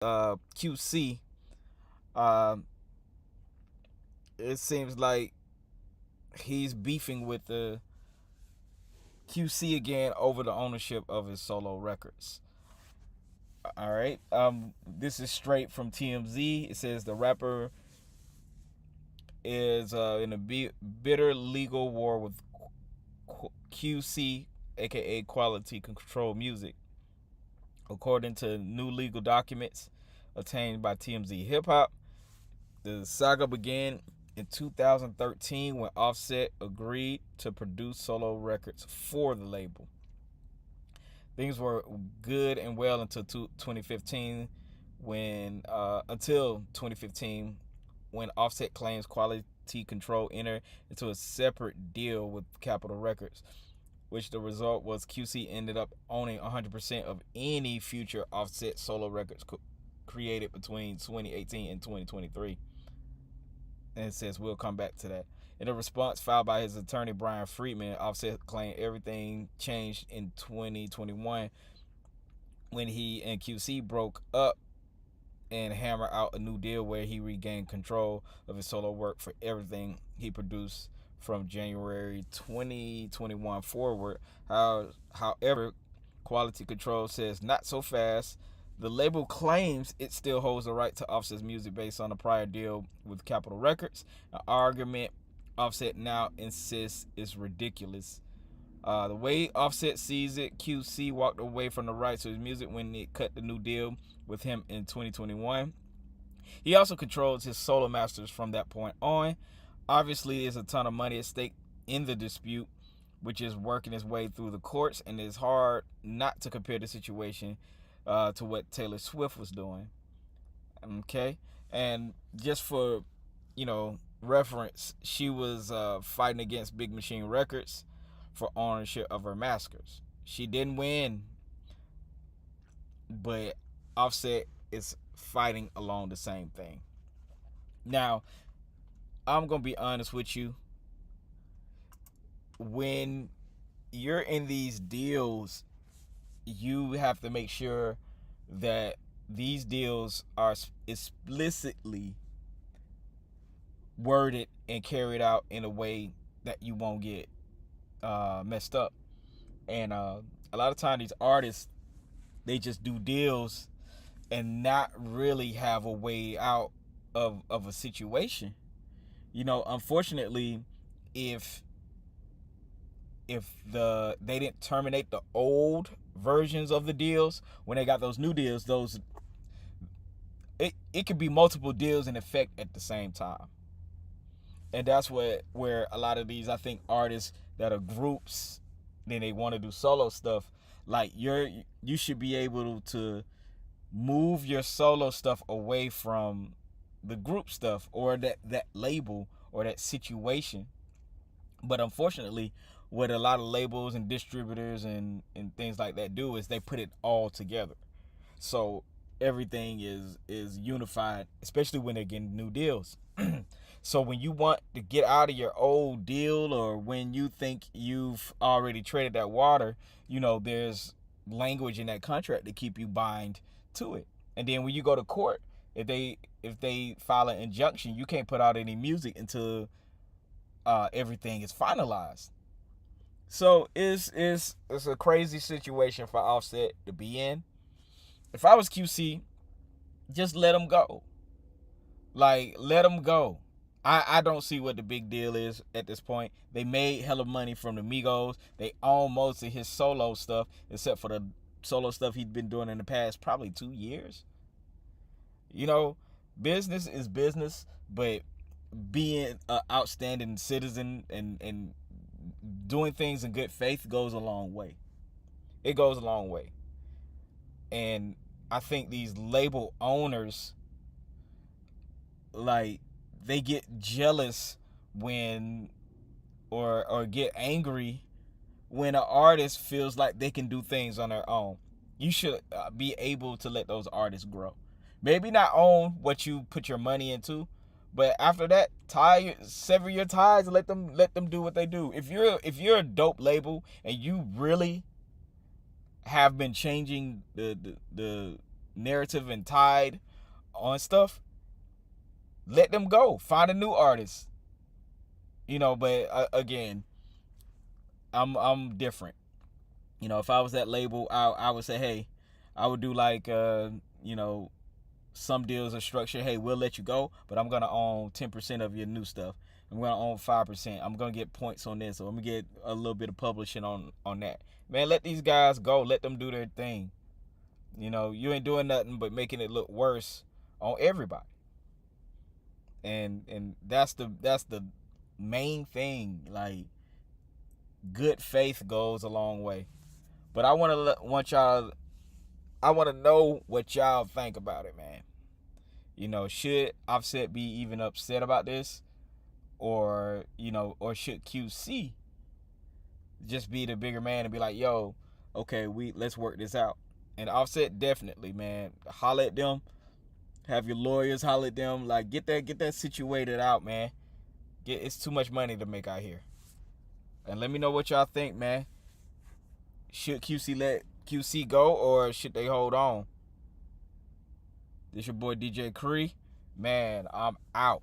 QC, uh, it seems like he's beefing with the QC again over the ownership of his solo records. All right. This is straight from TMZ. It says the rapper is in a bitter legal war with QC, aka Quality Control Music, according to new legal documents obtained by TMZ Hip Hop. The saga began in 2013 when Offset agreed to produce solo records for the label. Things were good and well until 2015 when Offset claims Quality Control entered into a separate deal with Capitol Records, which the result was QC ended up owning 100% of any future Offset solo records created between 2018 and 2023. And it says we'll come back to that. In a response filed by his attorney Brian Friedman, Offset claimed everything changed in 2021 when he and QC broke up and hammered out a new deal where he regained control of his solo work for everything he produced from January 2021 forward. However, Quality Control says not so fast. The label claims it still holds the right to Offset's music based on a prior deal with Capitol Records, an argument Offset now insists is ridiculous. The way Offset sees it, QC walked away from the rights to his music when it cut the new deal with him in 2021. He also controls his solo masters from that point on. Obviously, there's a ton of money at stake in the dispute, which is working its way through the courts, and it's hard not to compare the situation to what Taylor Swift was doing. Okay, and just for reference, she was fighting against Big Machine Records for ownership of her masters. She didn't win, but Offset is fighting along the same thing. Now, I'm gonna be honest with you. When you're in these deals, you have to make sure that these deals are explicitly worded and carried out in a way that you won't get messed up. And a lot of times these artists, they just do deals and not really have a way out of a situation. Unfortunately, if they didn't terminate the old versions of the deals when they got those new deals, it could be multiple deals in effect at the same time. And that's where a lot of these, I think, artists that are groups, then they want to do solo stuff, like you should be able to move your solo stuff away from the group stuff or that label or that situation. But unfortunately, what a lot of labels and distributors and things like that do is they put it all together. So everything is unified, especially when they're getting new deals. So when you want to get out of your old deal, or when you think you've already traded that water, there's language in that contract to keep you bind to it. And then when you go to court, if they file an injunction, you can't put out any music until everything is finalized. So it's a crazy situation for Offset to be in. If I was QC, just let him go. Like, let him go. I don't see what the big deal is at this point. They made hella money from the Migos. They own most of his solo stuff, except for the solo stuff he'd been doing in the past probably 2 years. Business is business, but being an outstanding citizen and doing things in good faith goes a long way. It goes a long way. And I think these label owners, like, they get jealous when or get angry when an artist feels like they can do things on their own. You should be able to let those artists grow. Maybe not own what you put your money into, but after that, sever your ties and let them do what they do. If you're a dope label and you really have been changing the narrative and tied on stuff, let them go. Find a new artist. But again, I'm different. If I was that label, I would say, hey, I would do like some deals are structured. Hey, we'll let you go, but I'm gonna own 10% of your new stuff. I'm gonna own 5%. I'm gonna get points on this, or I'm gonna get a little bit of publishing on that. Man, let these guys go. Let them do their thing. You ain't doing nothing but making it look worse on everybody. And that's the main thing. Like, good faith goes a long way. But I want to know what y'all think about it, man. Should Offset be even upset about this, or should QC just be the bigger man and be like, yo, okay, let's work this out. And Offset, definitely, man, holler at them. Have your lawyers holler at them. Like, get that situated out, man. It's too much money to make out here. And let me know what y'all think, man. Should QC let QC go, or should they hold on? This your boy DJ Cree. Man, I'm out.